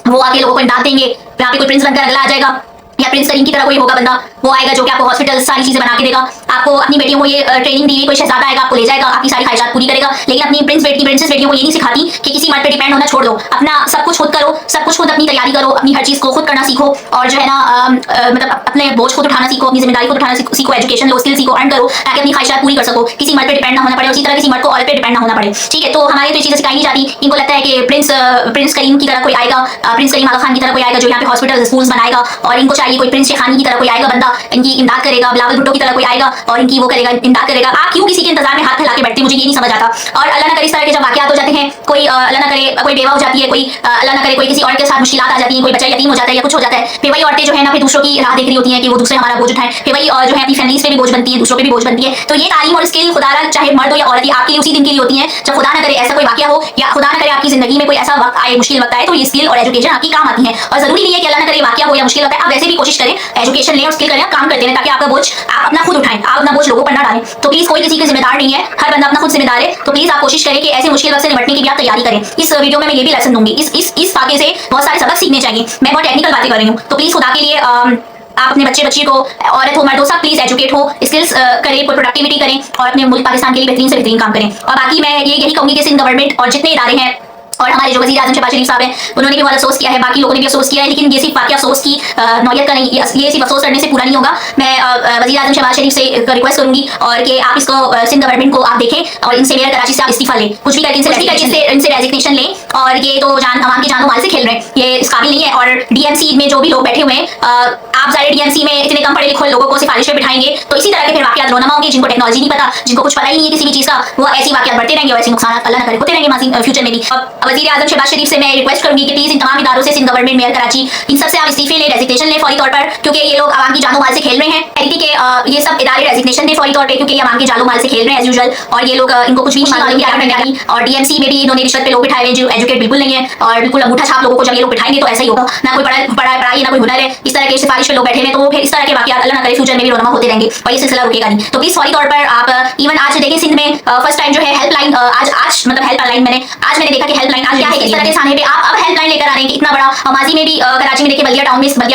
वो आके लोगों को इमदाद देंगे। यहाँ पे कोई प्रिंस बनकर अगला आ जाएगा, या प्रिंस करीम की तरह कोई होगा बंदा, वो आएगा जो कि आपको हॉस्पिटल सारी चीजें बना के देगा। आपको अपनी बेटियों को ये ट्रेनिंग दी, कोई शहजादा आएगा, आपको ले जाएगा, आपकी सारी ख्वाहिशात पूरी करेगा। लेकिन अपनी प्रिंसेस बेटियों को ये नहीं सिखाती कि किसी मर्द पे डिपेंड होना छोड़ दो, अपना सब कुछ खुद करो, सब कुछ खुद अपनी तैयारी करो, अपनी हर चीज को खुद करना सीखो, और जो है ना मतलब अपने बोझ खुद उठाना सीखो, अपनी जिम्मेदारी खुद उठाना सीखो, एजुकेशन लो, स्किल सीखो, अर्न करो, ताकि अपनी ख्वाहिशात पूरी कर सको, किसी मर्द पे डिपेंड ना होना पड़े, उसी तरह किसी मर्द को औरत पे डिपेंड ना होना पड़े। ठीक है, तो हमारे तो ये चीजें सिखाई नहीं जाती। इनको लगता है कि प्रिंस करीम की तरह कोई आएगा, प्रिंस करीम आगा खान की तरह कोई आएगा जो यहाँ पे हॉस्पिटल स्कूल्स बनाएगा, और इनको चाहिए कोई प्रिंस शेखानी की तरह कोई आएगा बंदा, इनकी इमदाद करेगा, बिलावल भुट्टो की तरह कोई आएगा और इनकी वो करेगा, इमदाद करेगा। आप क्यों किसी के इंतजार में हाथ फैला के बैठते हैं, मुझे ये नहीं समझ आता। और अल्लाह ना करे इस तरह के जब वाकयात हो जाते हैं, कोई अल्लाह ना करे कोई बेवा हो जाती है, कोई अल्लाह ना करे कोई किसी औरत के साथ मुश्किलात आ जाती है, कोई बच्चा यतीम हो जाता है या कुछ हो जाता है, फिर वही औरतें जो है ना फिर दूसरों की राह देख रही होती हैं कि वो दूसरे हमारा बोझ उठाएं, फिर वही जो है अपनी फैमिलीज पे भी बोझ बनती है, दूसरों पे भी बोझ बनती है। तो ये तालीम और स्किल खुदा ना चाहे मर्द हो या औरत, आपके लिए उसी दिन के लिए होती है जब खुदा ना करे ऐसा कोई वाकया हो, या खुदा ना करे आपकी जिंदगी में कोई ऐसा वक्त आए, मुश्किल वक्त आए, तो ये स्किल और एजुकेशन आपकी काम आती है। और जरूरी नहीं है कि अल्लाह ना करे वाकया हो या मुश्किल वक्त आए, आप वैसे भी कोशिश करें, एजुकेशन लें और स्किल करें, काम करते रहें, ताकि आपका बोझ आप अपना खुद उठाएं, आप अपना बोझ लोगों पर ना डालें। तो प्लीज कोई किसी का जिम्मेदार नहीं है, हर बंदा अपना खुद जिम्मेदार है। तो प्लीज आप कोशिश करें कि ऐसे मुश्किल वक्त से निपटने की भी आप तैयारी करें। इस वीडियो में मैं ये भी लेसन दूंगी, इस वाकये से बहुत सारे सबक सीखने चाहिए। मैं बहुत टेक्निकल बातें कर रही हूँ, तो प्लीज खुदा के लिए आप अपने बच्ची को, औरत हो मर्द हो, सब प्लीज एजुकेट हो, स्किल्स करें, प्रोडक्टिविटी करें, और अपने मुल्क पाकिस्तान के लिए बेहतरीन से बेहतरीन काम करें। और बाकी मैं यही कहूंगी कि सिंध गवर्नमेंट और जितने इदारे हैं, और हमारे जो वज़ीर आज़म शहबाज शरीफ साहब हैं, उन्होंने भी बहुत अफसोस किया है, बाकी लोगों ने भी अफसोस किया है, लेकिन ये सिर्फ वाकई अफसोस की नौयत का नहीं, ये सिर्फ अफसोस करने से पूरा नहीं होगा। मैं वज़ीर आज़म शहबाज शरीफ से रिक्वेस्ट करूंगी और कि आप इसको सिंध गवर्नमेंट को आप देखें और इनसे मेयर कराची से आप इस्तीफा लें, कुछ भी करके इनसे रेजिग्नेशन लें। और ये तो आवाम की जानो माल से खेल रहे हैं, ये इस काबिल नहीं है। और डीएमसी में जो भी लोग बैठे हुए हैं, आप सारे डीएमसी में इतने कम पढ़े लिखे लोगों को सिफारिश पे बिठाएंगे, तो इसी तरह के फिर वाकयात रोनमा होंगे, जिनको टेक्नोलॉजी नहीं पता, जिनको कुछ पता ही नहीं है किसी भी चीज का, वो ऐसी वाकयात बढ़ते रहेंगे और ऐसे नुकसान अल्लाह न करे होते रहेंगे फ्यूचर में भी। वज़ीर आज़म शहबाज शरीफ से मैं रिक्वेस्ट करूंगी कि प्लीज इन तमाम इदारों से, सिंध गवर्नमेंट, मेयर कराची, इन सब से आप इस्तीफे ले, रेजिग्नेशन ले फौरी तौर पर, क्योंकि ये लोग आवाम की जानो माल से खेल रहे हैं। के ये सब इदारे रेजिग्नेशन दे फौरी तौर पर, क्योंकि ये आवाम के जानो माल से खेल रहे हैं एज यूजुअल, और ये लोग इनको कुछ भी मालूम नहीं। और डीएमसी में भी इन्होंने रिश्वत पे लोग बिठाए हुए जो एजुकेट बिल्कुल नहीं है, और बिल्कुल अंगूठा छाप लोगों को जब ये लोग बिठाएंगे तो ऐसा ही होगा, ना कोई पढ़ाई ना कोई हुनर है, इस तरह के सिफारिश पे लोग बैठे हैं, तो फिर इस तरह के वाकयात अल्लाह ना करे फ्यूचर में भी रोनमा होते रहेंगे और ये सिलसिला रुकेगा नहीं। तो प्लीज फौरी तौर पर आप इवन आज देखें सिंध में फर्स्ट टाइम जो है हेल्पलाइन, आज मतलब हेल्पलाइन मैंने देखा कि हेल्पलाइन आज क्या है, इस तरह के थाने पे आप अब हेल्पलाइन लेकर आ रहे हैं कि इतना बड़ा। माजी में भी कराची में देखिए बल्दिया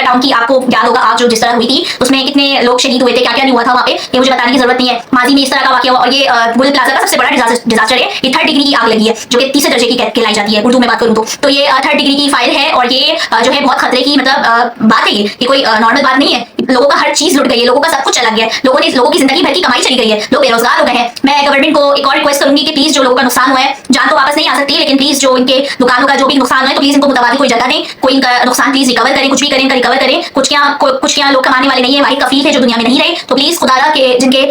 टाउन की आपको याद होगा, आग जो जिस तरह हुई थी उसमें कितने लोग शहीद हुए थे, क्या क्या नहीं हुआ था वहाँ पे, ये मुझे बताने की जरूरत नहीं है। माजी में इस तरह का वाकया हुआ, और ये गुल प्लाजा का सबसे बड़ा डिजास्टर है। ये 3rd डिग्री की आग लगी है, जो कि 3रे दर्जे की कहलाई जाती है, उर्दू में बात करूँ तो ये 3rd डिग्री की फायर है, और ये जो है बहुत खतरे की मतलब बात है। ये कोई नॉर्मल बात नहीं है, लोगों का हर चीज लुट गई है, लोगों का सब कुछ चला गया है, लोगों की जिंदगी भर की कमाई चली गई है, लोग बेरोजगार हो गए हैं। मैं गवर्नमेंट को एक और रिक्वेस्ट करूंगी कि प्लीज जो लोगों का नुकसान हुआ है, जान तो वापस नहीं आ सकती है, लेकिन प्लीज जो इनके दुकानों का जो भी नुकसान हुआ है, तो प्लीज इनको मुतबादी कोई जगह दें, कोई इनका नुकसान प्लीज रिकवर करें, कुछ भी करें, इनका रिकवर करें। कुछ क्या लोग कमाने वाले नहीं है, वाहिद कफील है जो दुनिया में नहीं रहे, तो प्लीज खुदारा के जिनके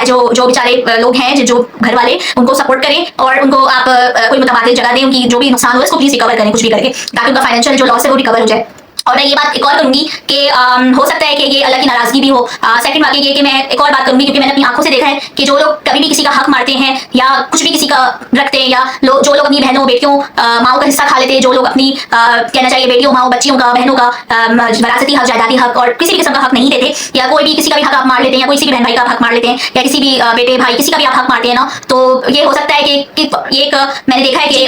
जो बेचारे लोग हैं, जो घर वाले, उनको सपोर्ट करें और उनको आप कोई मुतबादी जगह दें, उनकी जो भी नुकसान हुआ है उसको प्लीज रिकवर करें, कुछ भी करके, ताकि उनका फाइनेंशियल जो लॉस है वो रिकवर हो जाए। और मैं ये बात एक और करूंगी कि हो सकता है कि ये अल्लाह की नाराजगी भी हो। सेकंड वाकई ये कि मैं एक और बात करूंगी, क्योंकि मैंने अपनी आंखों से देखा है कि जो लोग कभी भी किसी का हक मारते हैं या कुछ भी किसी का रखते हैं, या जो लोग अपनी बहनों बेटियों माओ का हिस्सा खा लेते हैं, जो लोग अपनी कहना चाहिए बेटियों माओ बच्चियों का बहनों का वरासती हक, जायदादी हक और किसी भी किस्म का हक नहीं देते, या कोई भी किसी का भी हक आप मार लेते हैं, या किसी भी बहन भाई का हक मार लेते हैं, या किसी भी बेटे भाई किसी का भी आप हक मारते हैं ना, तो ये हो सकता है कि एक मैंने देखा है कि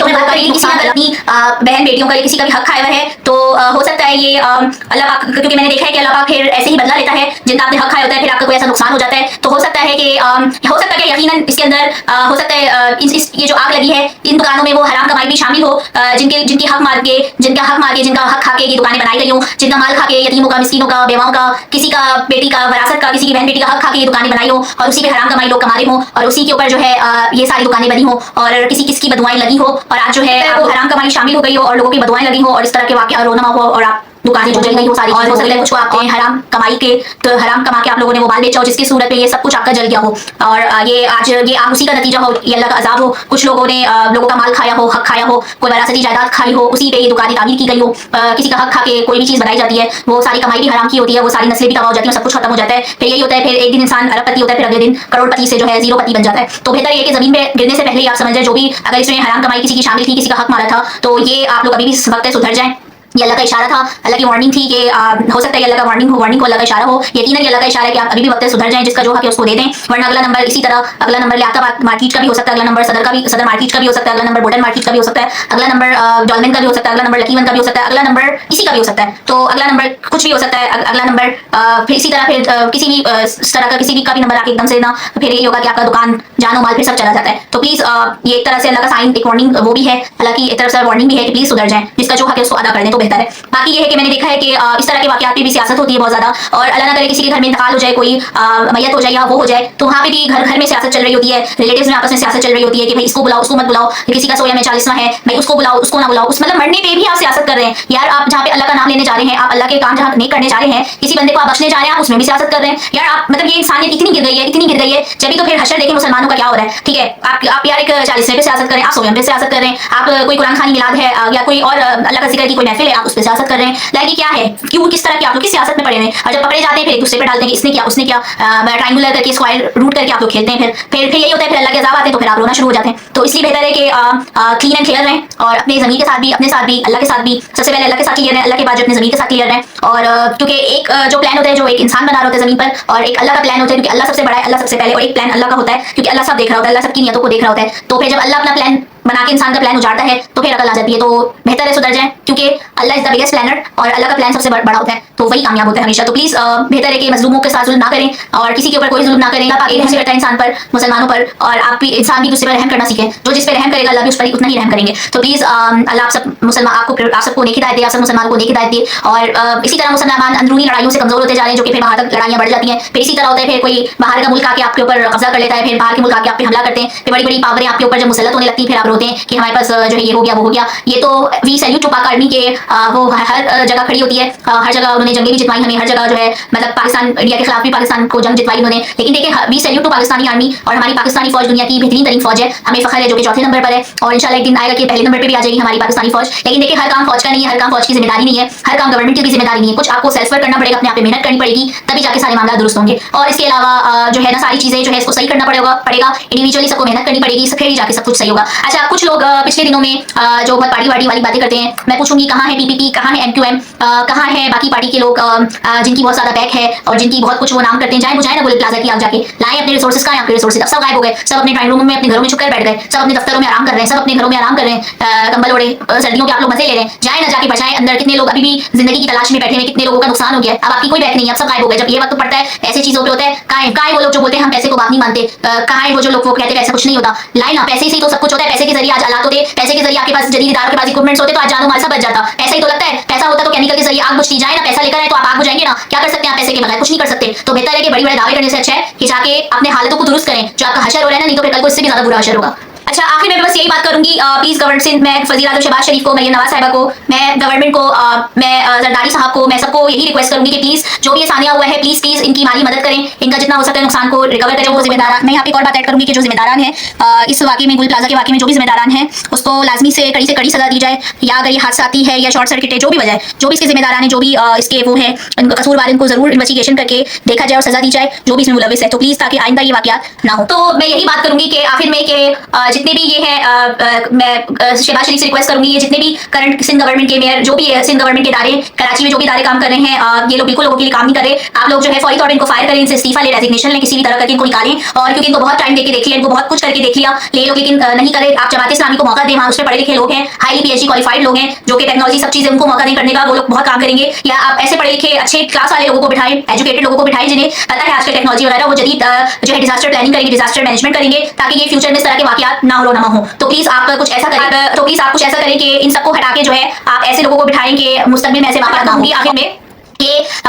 किसी का अपनी बहन बेटियों का किसी का भी हक खाया हुआ है, तो हो सकता है ये अल्लाह पाक, क्योंकि मैंने देखा है कि अल्लाह पाक फिर ऐसे ही बदला लेता है, जिनका आपने हक खाया होता है फिर आपका कोई ऐसा नुकसान हो जाता है। तो हो सकता है कि यकीनन इसके अंदर हो सकता है ये जो आग लगी है, इन दुकानों में वो हराम कमाई भी शामिल हो, जिनका हक मार के जिनका हक खा के ये दुकानें बनाई गई हों, जिनका माल खा के यतीमों का, मिस्कीनों का, बेवाओं का, किसी का बेटी का वरासत का, किसी की बहन बेटी का हक खा के ये दुकानें बनाई हो, और उसी पे हराम कमाई लोग कमा रहे हों, और उसी के ऊपर जो है ये सारी दुकानें बनी हो, और किसकी बदुआएं लगी हो, और आज जो है वो हराम कमाई शामिल हो गई हो और लोगों की बदुआएं लगी हो, और इस तरह के वाकया रोना हो, और आप दुकानें जो जल गई वो सारी, और हो सकता है कुछ को आपने हराम कमाई के, तो हराम कमा के आप लोगों ने वो माल बेचा हो जिसकी सूरत में ये सब कुछ आपका जल गया हो, और ये आज ये आप उसी का नतीजा हो, ये अल्लाह का अजाब हो। कुछ लोगों ने लोगों का माल खाया हो, हक खाया हो, कोई वरासती जायदाद खाई हो, उसी पे ये दुकानें तामीर की गई हो, किसी का हक खा के कोई भी चीज बनाई जाती है, वो सारी कमाई भी हराम की होती है, वो सारी नस्लें भी तबाह हो जाती है, सब कुछ खत्म हो जाता है। फिर यही होता है, फिर एक दिन इंसान अरबपति होता है, फिर अगले दिन करोड़पति से जो है जीरोपति बन जाता है। तो बेहतर ये कि जमीन पे गिरने से पहले ही आप समझ जाए, जो भी अगर इसमें हराम कमाई किसी की शामिल थी, किसी का हक मारा था, तो ये आप लोग अभी भी इस वक्त सुधर जाएं। ये अल्लाह का इशारा था, अल्लाह की वार्निंग थी कि हो सकता है अल्लाह का वार्निंग को अल्लाह का इशारा हो, यकीनन ये अल्लाह का इशारा है कि आप अभी भी वक्त सुधर जाएं, जिसका जो हक है उसको दे दें, वरना अगला नंबर इसी तरह, अगला नंबर लियाकत मार्केट का भी हो सकता है, अगला नंबर सदर मार्केट का भी हो सकता है, अगला नंबर बोटन मार्केट का भी हो सकता है, अगला नंबर डॉलमेन का भी हो सकता है, अगला नंबर लकीवन का भी हो सकता है, अगला नंबर इसी का भी हो सकता है। तो अगला नंबर कुछ भी हो सकता है, अगला नंबर फिर इसी तरह फिर किसी भी तरह का किसी भी का भी नंबर आके एकदम से ना, फिर यही होगा कि आपका दुकान जानो माल फिर सब चला जाता है। तो प्लीज ये एक तरह से अल्लाह का साइन, एक वार्निंग वो भी है, अल्लाह की एक तरफ से वार्निंग भी है कि प्लीज सुधर जाएं, जिसका जो हक है उसको अदा कर दें तो बेहतर है। बाकी ये है कि मैंने देखा है कि इस तरह के वाकयात पे भी सियासत होती है बहुत ज्यादा, और अल्लाह ना करे किसी के घर में इंतकाल हो जाए, कोई मैयत हो जाए या वो हो जाए, तो वहाँ पे भी घर घर में सियासत चल रही होती है, रिलेटिव्स में आपस में सियासत चल रही होती है कि भाई इसको बुलाओ उसको मत बुलाओ, किसी का 100 में 40वां है भाई उसको बुलाओ उसको ना बुलाओ, उस मतलब मरने पे भी आप सियासत कर रहे हैं यार। आप जहाँ पे अल्लाह का नाम लेने जा रहे हैं, आप अल्लाह के काम जहाँ नहीं करने जा रहे हैं, किसी बंदे को आप बख्शने जा रहे हैं, आप उसमें भी सियासत कर रहे हैं यार। आप मतलब ये इंसानियत इतनी गिर गई है, इतनी गिर गई है, जब तो फिर हशर देखें मुसलमानों का क्या हो रहा है। ठीक है, आप यार एक 40वें पे सियासत करें, आप 100वें पे सियासत कर रहे हैं, आप कोई कुरान खानी मिलाद है या कोई और अल्लाह का जिक्र की कोई महफिल है, आप उस पर सियासत कर रहे हैं। लाइक ये क्या है, क्यों किस तरह की आप लोग किस सियासत में पड़े हैं, और जब पकड़े जाते हैं फिर एक दूसरे पे डालते हैं कि इसने किया उसने किया, ट्रायंगुलर करके स्क्वायर रूट करके आप लोग खेलते हैं, फिर यही होता है, फिर अल्लाह के अज़ाब आते हैं तो फिर आप रोना शुरू हो जाते हैं। तो इसलिए बेहतर है कि क्लीन एंड क्लियर रहें, और अपने ज़मीन के साथ भी, अपने साथ भी, अल्लाह के साथ भी, सबसे पहले अल्लाह के साथ क्लियर रहें, अल्लाह के बाद जो अपने ज़मीन के साथ क्लियर रहें। और क्योंकि एक जो प्लान होता है, जो एक इंसान बना रहा होता है ज़मीन पर, और एक अल्लाह का प्लान होता है, क्योंकि अल्लाह सबसे बड़ा है, अल्लाह सबसे पहले, और एक प्लान अल्लाह का होता है क्योंकि अल्लाह सब देख रहा होता है, अल्लाह सबकी नियतों को देख रहा होता है। तो फिर जब अल्लाह अपना प्लान बना के इंसान का प्लान उजाड़ता है तो फिर अकल आ जाती है। तो बेहतर है सुधर जाए, क्योंकि अल्लाह इज द बिगेस्ट प्लानर, और अल्लाह का प्लान सबसे बड़ा होता है, तो वही कामयाब होता है हमेशा। तो प्लीज बेहतर है कि मजलूमों के साथ जुल्म ना करें, और किसी के ऊपर कोई जुल्म ना करें। अल्लाह एक करता है इंसान पर, मुसलमानों पर, और आप भी इंसान भी दूसरे पर रहम करना सीखें। जो जिस पर रहम करेगा अल्लाह भी उस पर उतना ही रहम करेंगे। तो प्लीज अल्लाह आप सब मुसलमान आप सबको नेक हिदायत दे, आप सब मुसलमानों को नेक हिदायत दे। और इसी तरह मुसलमान अंदरूनी लड़ाइयों से कमजोर होते जा रहे हैं, जो कि फिर बाहर तक लड़ाइयां बढ़ जाती हैं। फिर इसी तरह होता है, फिर कोई बाहर का मुल्क आके आपके ऊपर कब्जा कर लेता है, फिर बाहर के मुल्क आके आप पे हमला करते हैं, फिर बड़ी बड़ी पावरें आपके ऊपर जब मुसल्लत होने लगती है, फिर आप रोते हैं कि हमारे पास जो है ये हो गया वो हो गया। ये तो वी सैल्यूट टू पाक आर्मी के, वो हर जगह खड़ी होती है, हर जगह उन्होंने जंगें भी जितवाई हमें, हर जगह जो है मतलब पाकिस्तान इंडिया के खिलाफ भी पाकिस्तान को जंग जितवाई उन्होंने। लेकिन देखिए, we salute to Pakistani army, और हमारी पाकिस्तानी फौज दुनिया की बेहतरीन तरीन फौज है, हमें फखर है, जो कि चौथे नंबर पर है, और इंशाल्लाह एक दिन आएगा कि पहले नंबर पर भी आ जाएगी हमारी पाकिस्तानी फौज। लेकिन देखिए, हर काम फौज का नहीं है, हर काम फौज की जिम्मेदारी नहीं है, हर काम गवर्नमेंट की भी जिम्मेदारी नहीं है। कुछ आपको सेल्फ वर्क करना पड़ेगा, अपने आप पे मेहनत करनी पड़ेगी, तभी जाके सारे मामला दुरुस्त होंगे। और इसके अलावा जो है ना, सारी चीजें जो है इसको सही करना पड़ेगा, इंडिविजुअली सबको मेहनत करनी पड़ेगी, फिर ही जाके सब कुछ सही होगा। अच्छा, कुछ लोग पिछले दिनों में जो बहुत पार्टी वाली बातें करते हैं, मैं पूछूंगी कहाँ है पीपीपी, कहाँ है एमक्यूएम, कहाँ है बाकी पार्टी के लोग जिनकी बहुत ज्यादा बैक है और जिनकी बहुत कुछ वो नाम करते हैं, जाए बुझाए ना गुल प्लाजा की आग जाके लाए अपने रिसोर्सेज। का आपके रिसोर्सेज अब सब गायब हो गए, सब अपने ड्राइंग रूम में अपने घरों में छुपकर बैठ गए, सब अपने दफ्तरों में आराम कर रहे हैं, सब अपने घरों में आराम कर रहे हैं, कंबल ओढ़े सर्दियों के आप लोग मजे ले रहे हैं। जाए ना जाके बचाएं, अंदर कितने लोग अभी भी जिंदगी की तलाश में बैठे हैं, कितने लोगों का नुकसान हो गया है, अब आपकी कोई बैक नहीं है, अब सब गायब हो गए। जब ये वक्त पड़ता है ऐसी चीजों पे होता है, कहाँ है वो लोग जो बोलते हैं हम पैसे को बात नहीं मानते, कहाँ है वो जो लोग वो कहते हैं ऐसा कुछ नहीं होता। लाए ना, पैसे से ही तो सब कुछ होता है, पैसे के जरिए आज हालात होते, पैसे के जरिए आपके पास जदीद इदारों के पास इक्विपमेंट्स होते, तो आज जानो माल सब बच जाता। पैसा ही तो लगता है, पैसा होता तो केमिकल के जरिए आग बुझती। जाए ना, पैसा लेकर आए तो आप आग बुझाएंगे ना, क्या कर सकते हैं आप पैसे के बगैर? कुछ नहीं कर सकते। तो बेहतर है कि बड़ी बड़े दावे करने से अच्छा है कि जाके अपने हालतों को दुरुस्त करें, जो आपका हशर हो रहा है ना, नहीं तो फिर कल को इससे भी ज्यादा बुरा हशर होगा। अच्छा, आखिर में बस यही बात करूंगी, प्लीज गवर्नमेंट सिंध में वज़ीर आज़म शहबाज शरीफ को, मरियम नवाज साहिबा को, मैं गवर्नमेंट को, मैं जरदारी साहब को, मैं सबको यही रिक्वेस्ट करूंगी कि प्लीज जो भी ये सानिया हुआ है, प्लीज इनकी माली मदद करें, इनका जितना हो सकता है नुकसान को रिकवर करें। वो जिम्मेदार, मैं यहाँ पे एक और बात ऐड करूंगी कि जो जिम्मेदारान है इस वाकई में, गुल प्लाजा के वाकई में जो भी जिम्मेदारान है, उसको लाजमी से कड़ी सजा दी जाए, या अगर ये हादसा आती है या शॉर्ट सर्किट है, जो भी वजह है, जो भी इसके जिम्मेदारान है, जो भी इसके वो है कसूरवार, इनको जरूर इन्वेस्टिगेशन करके देखा जाए और सजा दी जाए, जो भी इसमें मुलविस है। तो प्लीज, ताकि आइंदा ये वाकयात ना हो। तो मैं यही बात करूंगी कि आखिर में कि जितने भी ये है, मैं शहबाज शरीफ से रिक्वेस्ट करूंगी, ये जितने भी करंट सिंध गवर्नमेंट के मेयर, जो भी सिंध गवर्नमेंट के इदारे, कराची में जो भी इदारे काम कर रहे हैं, ये लोग बिल्कुल लोगों के लिए काम नहीं कर रहे। आप लोग जो है फौरी तौर पर इनको फायर करें, इनसे इस्तीफा ले, रेजिग्नेशन लें, किसी भी तरह करके इनको निकालें। और क्योंकि इनको बहुत टाइम देके देख लिया, इनको बहुत कुछ करके देख लिया, ले लोग लेकिन नहीं करे। आप जमात इस्लामी को मौका दें, वहां उसमें पढ़े लिखे लोग हैं, हाईली पीएचडी क्वालिफाइड लोग हैं, जो कि टेक्नोलॉजी सब चीजें उनको मौका नहीं करने का, वो लोग बहुत काम करेंगे। या आप ऐसे पढ़े लिखे अच्छे क्लास वाले लोगों को बिठाएं, एजुकेटेड लोगों को बिठाएं, जिन्हें पता है आजकल टेक्नोलॉजी वगैरह, वो जदीद जो है डिजास्टर प्लानिंग करेंगे, डिजास्टर मैनेजमेंट करेंगे, ताकि ये फ्यूचर में इस तरह के वाकयात ना हो ना हो। तो प्लीज आप कुछ ऐसा करें कि इन सबको हटा के जो है आप ऐसे लोगों को बिठाएं कि मुस्तकबिल में ऐसे वाकयात ना होंगी। आखिर में कि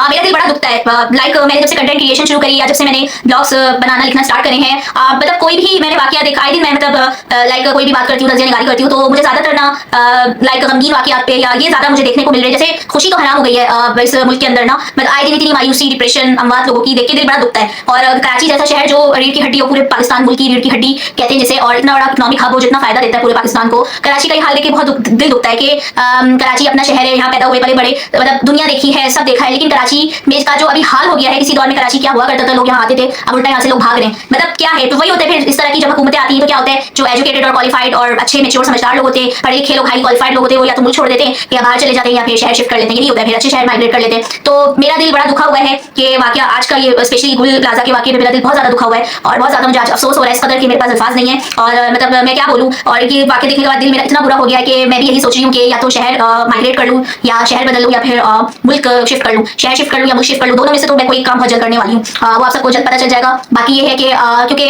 मेरा दिल बड़ा दुखता है। लाइक मैंने जब से कंटेंट क्रिएशन शुरू करी या जब से मैंने ब्लॉग्स बनाना लिखना स्टार्ट करे हैं, मतलब कोई भी मैंने वाकया देखा, आई दिन मैं मतलब लाइक कोई भी बात करती हूँ, रजिया निगारी करती हूँ, तो मुझे ज्यादातर ना लाइक गमगीन वाकयात पे या ये ज्यादा मुझे देखने को मिल रहे हैं। जैसे खुशी तो हराम हो गई है इस मुल्क के अंदर ना, मतलब आए दिन इतनी मायूसी, डिप्रेशन, अमवात लोगों की देख के दिल बड़ा दुखता है। और कराची जैसा शहर जो रीढ़ की हड्डी हो पूरे पाकिस्तान मुल्क की, रीढ़ की हड्डी कहते हैं जिसे, और इतना बड़ा इकोनॉमिक हब हो, जितना फायदा देता है पूरे पाकिस्तान को, कराची का हाल देख के बहुत दिल दुखता है कि कराची अपना शहर है, यहाँ पैदा हुए पले बड़े, मतलब दुनिया देखी है, सब देखा है, लेकिन कराची में का जो अभी हाल हो गया है, किसी दौर में कराची क्या हुआ करता था, लोग यहाँ आते थे, अब उल्टा यहाँ से लोग भाग रहे हैं। मतलब क्या है, तो वही होता है फिर इस तरह की जब हुकूमतें आती हैं तो क्या होता है, जो एजुकेटेड और क्वालिफाइड और अच्छे मेच्योर समझदार लोग होते हैं, पढ़े लिखे लोग, हाई क्वालिफाइड लोग होते हैं, वो या तो मुल्क छोड़ देते हैं या बाहर चले जाते हैं या फिर शहर शिफ्ट कर लेते हैं, यही होता है, फिर अच्छे शहर माइग्रेट कर लेते हैं। तो मेरा दिल बड़ा दुखा हुआ है कि वाकया आज का ये स्पेशली गुल प्लाजा के वाकये में मेरा दिल बहुत ज्यादा दुखा हुआ है और बहुत ज्यादा मुझे आज अफसोस हो रहा है इस कदर कि मेरे पास अल्फाज नहीं है। और मतलब मैं क्या बोलूँ, और ये वाकया देखने के बाद दिल मेरा इतना बुरा हो गया कि मैं भी यही सोच रही हूँ कि या तो शहर माइग्रेट कर लूँ या शहर बदल लूँ या फिर मुल्क शिफ्ट कर लूँ, शहर शिफ्ट कर लूँ या मुल्क शिफ्ट कर लूँ, दोनों में से तो मैं कोई काम बहुत जल्द करने वाली हूँ। वो आप सबको जल्द पता चल जाएगा। बाकी ये है कि क्योंकि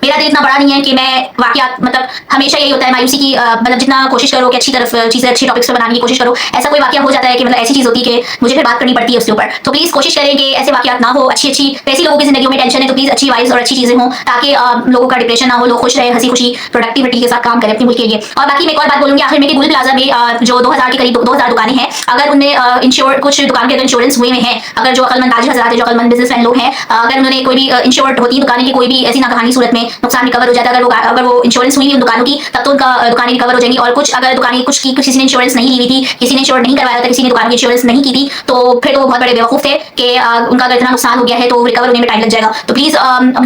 मेरा दिल इतना बड़ा नहीं है कि मैं वाकया, मतलब हमेशा यही होता है मायूसी की, मतलब जितना कोशिश करो कि अच्छी तरफ चीजें, अच्छी टॉपिक्स पे बनाने की कोशिश करो, ऐसा कोई वाकया हो जाता है कि मतलब ऐसी चीज होती है कि मुझे फिर बात करनी पड़ती है उसके ऊपर। तो प्लीज कोशिश करें कि ऐसे वाकयात ना हो, अच्छी अच्छी, वैसी लोगों की जिंदगी में टेंशन है तो प्लीज अच्छी वाइब्स और अच्छी चीजें हों, ताकि लोगों का डिप्रेशन ना हो, लोग खुश रहे, हंसी खुशी प्रोडक्टिविटी के साथ काम करें अपने मुल्क के लिए। और बाकी मैं एक और बात बोलूंगी आखिर में कि गुल प्लाजा में जो 2000 के करीब 2000 दुकानें हैं, अगर उनमें इंश्योर, कुछ दुकान के अगर इंश्योरेंस हुए में है, अगर जो अकलमंद ताजिर हजरात है, जो अकलमंद बिजनेसमैन लोग हैं, अगर उन्होंने कोई भी इंश्योर्ड होती दुकानें की कोई भी ऐसी नागहानी सूरत में नुकसान रिकवर हो जाता है, अगर वो इंश्योरेंस हुई उन दुकानों की, तब तो उनका दुकानें रिकवर हो जाएंगी। और कुछ अगर दुकानें कुछ की किसी ने इंश्योरेंस नहीं ली हुई थी, किसी ने इंश्योर नहीं करवाया था, किसी ने दुकान की इंश्योरेंस नहीं की थी, तो फिर तो वो बहुत बड़े बेवकूफ थे कि उनका अगर इतना नुकसान हो गया है तो रिकवर होने में टाइम लग जाएगा। तो प्लीज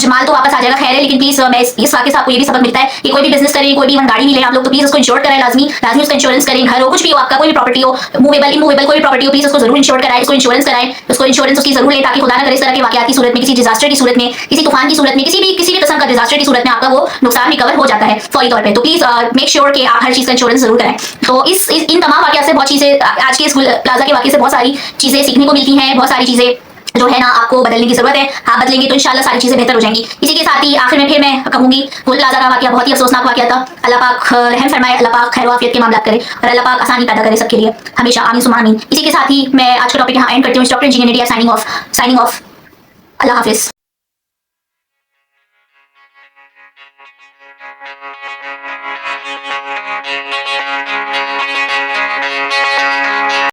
माल तो वापस आ जाएगा, खैर है, लेकिन प्लीज मैं इस वाक्य से आपको ये भी सबक मिलता है कि कोई भी बिजनेस करें, कोई भी गाड़ी भी ले आप लोग, तो प्लीज उसको इंश्योर कराएं, लाजमी लाजमी उसका इंश्योरेंस करें। घर हो, कुछ भी हो, आपका कोई भी प्रॉपर्टी हो, मूवेबल इमूवेबल कोई भी प्रॉपर्टी हो, प्लीज उसको जरूर इंश्योर कराएं, उसको इंश्योरेंस कराएं, उसको इंश्योरेंस उसकी जरूर ले, ताकि खुदा न करे इस तरह के वाकयात की सूरत में, किसी डिजास्टर की सूरत में, किसी तूफान की सूरत में, किसी भी किस्म का डिजास्टर की सूरत में आपका वो नुकसान रिकवर हो जाता है फौरी तौर पे। तो प्लीज मेक श्योर कि आप हर चीज का इंश्योरेंस जरूर कराएं। तो इन तमाम वाकयात से बहुत चीजें, आज के इस प्लाजा के वाकये से बहुत सारी चीजें सीखने को मिलती हैं, बहुत सारी चीजें जो है ना आपको बदलने की जरूरत है। आप बदलेंगे तो इंशाल्लाह सारी चीजें बेहतर हो जाएंगी। इसी के साथ ही आखिर में फिर मैं कहूंगी, गुल प्लाजा का वाकया बहुत ही अफसोसनाक वाकया था। अल्लाह पाक रहम फरमाए, अल्लाह पाक खैर वाफियत के मामला करे और अल्लाह पाक आसानी पैदा करे सबके लिए हमेशा, आमीन सुम्मा आमीन। इसी के साथ ही मैं आज का टॉपिक यहाँ एंड करती हूँ। Doctor engineer signing off. अल्लाह हाफिज।